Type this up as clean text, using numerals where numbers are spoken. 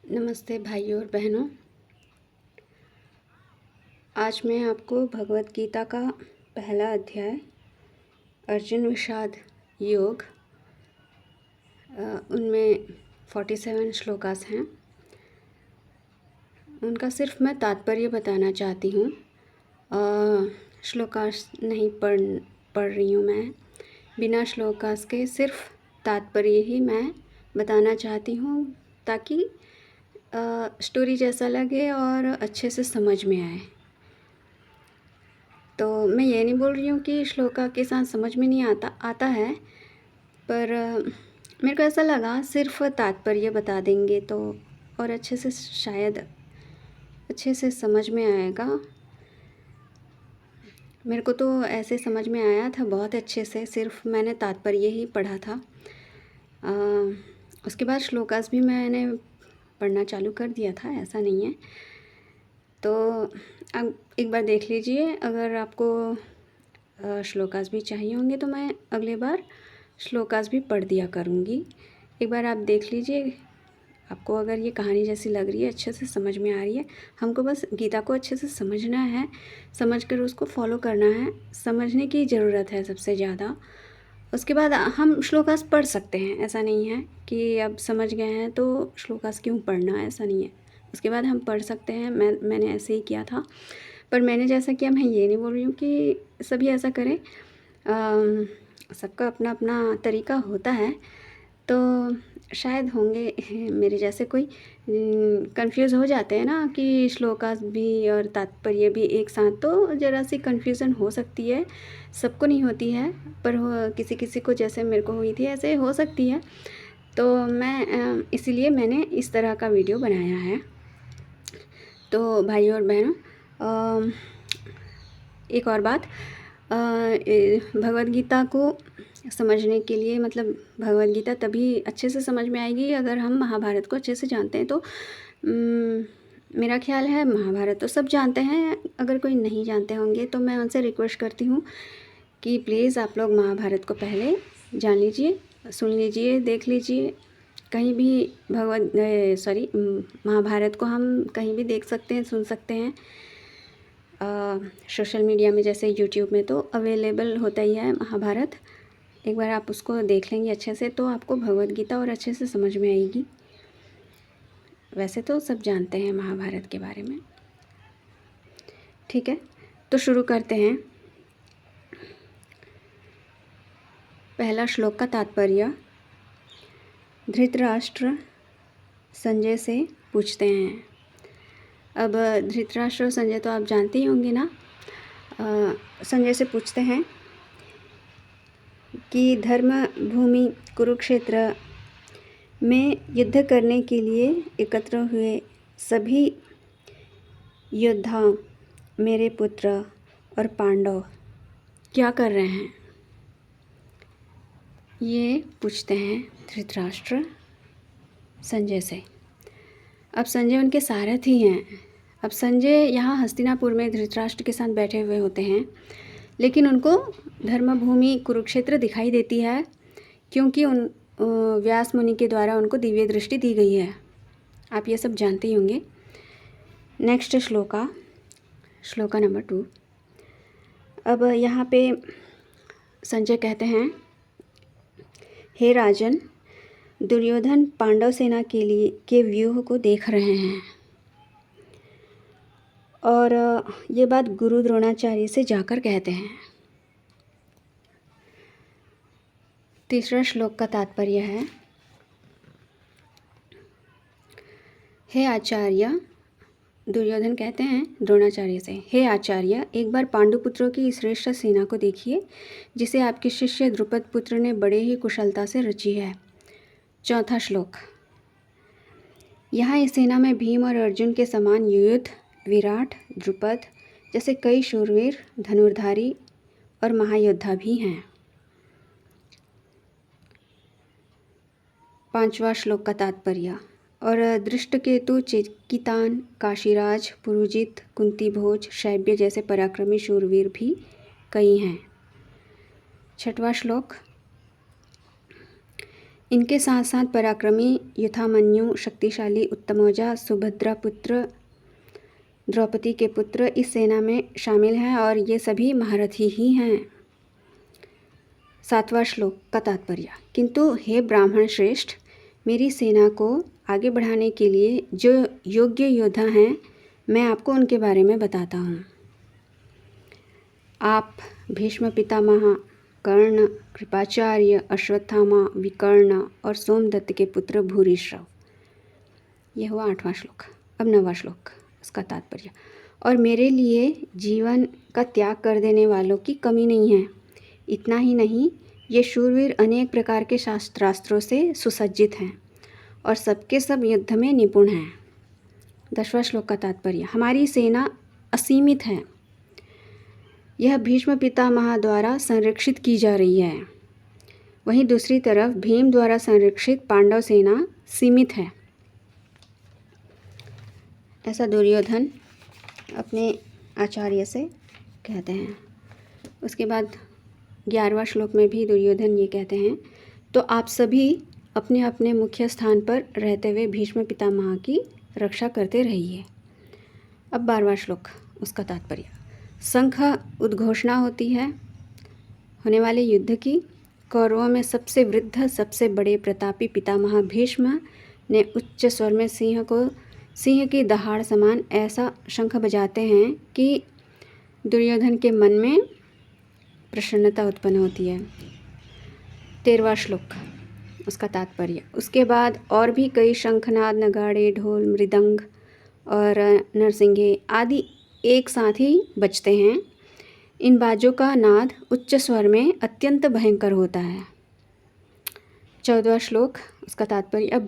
नमस्ते भाइयों और बहनों। आज मैं आपको भगवत गीता का पहला अध्याय अर्जुन विषाद योग, उनमें 47 श्लोकास हैं, उनका सिर्फ मैं तात्पर्य बताना चाहती हूँ। श्लोकास नहीं पढ़ रही हूँ मैं, बिना श्लोकास के सिर्फ तात्पर्य ही मैं बताना चाहती हूँ, ताकि स्टोरी जैसा लगे और अच्छे से समझ में आए। तो मैं ये नहीं बोल रही हूँ कि श्लोका के साथ समझ में नहीं आता है, पर मेरे को ऐसा लगा सिर्फ तात्पर्य बता देंगे तो और अच्छे से शायद अच्छे से समझ में आएगा। मेरे को तो ऐसे समझ में आया था बहुत अच्छे से, सिर्फ मैंने तात्पर्य ही पढ़ा था। उसके बाद श्लोकास भी मैंने पढ़ना चालू कर दिया था, ऐसा नहीं है। तो अब एक बार देख लीजिए, अगर आपको श्लोकास भी चाहिए होंगे तो मैं अगले बार श्लोकास भी पढ़ दिया करूँगी। एक बार आप देख लीजिए, आपको अगर ये कहानी जैसी लग रही है, अच्छे से समझ में आ रही है। हमको बस गीता को अच्छे से समझना है, समझकर उसको फॉलो करना है, समझने की ज़रूरत है सबसे ज़्यादा। उसके बाद हम श्लोकास पढ़ सकते हैं, ऐसा नहीं है कि अब समझ गए हैं तो श्लोकास क्यों पढ़ना, ऐसा नहीं है। उसके बाद हम पढ़ सकते हैं। मैंने ऐसे ही किया था, पर मैंने जैसा किया, मैं ये नहीं बोल रही हूँ कि सभी ऐसा करें। सबका अपना अपना तरीका होता है, तो शायद होंगे मेरे जैसे कोई कंफ्यूज हो जाते हैं ना कि श्लोकास भी और तात्पर्य भी एक साथ, तो ज़रा सी कन्फ्यूज़न हो सकती है। सबको नहीं होती है, पर किसी किसी को जैसे मेरे को हुई थी ऐसे हो सकती है। तो मैं इसीलिए मैंने इस तरह का वीडियो बनाया है। तो भाइयों और बहनों, एक और बात, भगवद गीता को समझने के लिए, मतलब भगवद गीता तभी अच्छे से समझ में आएगी अगर हम महाभारत को अच्छे से जानते हैं। तो मेरा ख्याल है महाभारत तो सब जानते हैं, अगर कोई नहीं जानते होंगे तो मैं उनसे रिक्वेस्ट करती हूँ कि प्लीज़ आप लोग महाभारत को पहले जान लीजिए, सुन लीजिए, देख लीजिए। कहीं भी महाभारत को हम कहीं भी देख सकते हैं, सुन सकते हैं। सोशल मीडिया में जैसे यूट्यूब में तो अवेलेबल होता ही है महाभारत। एक बार आप उसको देख लेंगे अच्छे से तो आपको भगवद गीता और अच्छे से समझ में आएगी। वैसे तो सब जानते हैं महाभारत के बारे में। ठीक है, तो शुरू करते हैं। पहला श्लोक का तात्पर्य। धृतराष्ट्र संजय से पूछते हैं। अब धृतराष्ट्र और संजय तो आप जानते ही होंगे ना। संजय से पूछते हैं कि धर्म भूमि कुरुक्षेत्र में युद्ध करने के लिए एकत्र हुए सभी योद्धा, मेरे पुत्र और पांडव क्या कर रहे हैं, ये पूछते हैं धृतराष्ट्र संजय से। अब संजय उनके सारथी हैं। अब संजय यहाँ हस्तिनापुर में धृतराष्ट्र के साथ बैठे हुए होते हैं, लेकिन उनको धर्मभूमि कुरुक्षेत्र दिखाई देती है, क्योंकि व्यास मुनि के द्वारा उनको दिव्य दृष्टि दी गई है। आप ये सब जानते ही होंगे। Next shloka number 2। अब यहाँ पे संजय कहते हैं, हे राजन, दुर्योधन पांडव सेना के व्यूह को देख रहे हैं और ये बात गुरु द्रोणाचार्य से जाकर कहते हैं। तीसरा श्लोक का तात्पर्य है, हे आचार्य, दुर्योधन कहते हैं द्रोणाचार्य से, हे आचार्य, एक बार पांडुपुत्रों की श्रेष्ठ सेना को देखिए, जिसे आपके शिष्य द्रुपद पुत्र ने बड़े ही कुशलता से रची है। चौथा श्लोक। यहाँ इस सेना में भीम और अर्जुन के समान युयुध, विराट, द्रुपद जैसे कई शूरवीर, धनुर्धारी और महायोद्धा भी हैं। पांचवा श्लोक का तात्पर्य। और दृष्टकेतु, चिकितान, काशीराज, पुरुजित, कुंतीभोज, शैब्य जैसे पराक्रमी शूरवीर भी कई हैं। छठवां श्लोक। इनके साथ साथ पराक्रमी युधामन्यु, शक्तिशाली उत्तमौजा, सुभद्रा पुत्र, द्रौपदी के पुत्र इस सेना में शामिल हैं और ये सभी महारथी ही हैं। 7वां श्लोक का तात्पर्य। किंतु हे ब्राह्मण श्रेष्ठ, मेरी सेना को आगे बढ़ाने के लिए जो योग्य योद्धा हैं, मैं आपको उनके बारे में बताता हूँ। आप भीष्म पितामह, कर्ण, कृपाचार्य, अश्वत्थामा, विकर्ण और सोमदत्त के पुत्र भूरिश्रव। यह हुआ 8वां श्लोक। अब 9वां श्लोक, उसका तात्पर्य। और मेरे लिए जीवन का त्याग कर देने वालों की कमी नहीं है। इतना ही नहीं, ये शूरवीर अनेक प्रकार के शास्त्रास्त्रों से सुसज्जित हैं और सबके सब युद्ध में निपुण हैं। 10वां श्लोक का तात्पर्य। हमारी सेना असीमित है। यह भीष्म पितामह द्वारा संरक्षित की जा रही है। वहीं दूसरी तरफ भीम द्वारा संरक्षित पांडव सेना सीमित है। ऐसा दुर्योधन अपने आचार्य से कहते हैं। उसके बाद 11वां श्लोक में भी दुर्योधन ये कहते हैं, तो आप सभी अपने अपने मुख्य स्थान पर रहते हुए भीष्म पितामह की रक्षा करते रहिए। अब 12वां श्लोक, उसका तात्पर्य। शंख उद्घोषणा होती है होने वाले युद्ध की। कौरवों में सबसे वृद्ध, सबसे बड़े प्रतापी पितामह भीष्म ने उच्च स्वर में सिंह की दहाड़ समान ऐसा शंख बजाते हैं कि दुर्योधन के मन में प्रसन्नता उत्पन्न होती है। 13वां श्लोक, उसका तात्पर्य। उसके बाद और भी कई शंखनाद, नगाड़े, ढोल, मृदंग और नरसिंगे आदि एक साथ ही बजते हैं। इन बाजों का नाद उच्च स्वर में अत्यंत भयंकर होता है। 14वां श्लोक, उसका तात्पर्य। अब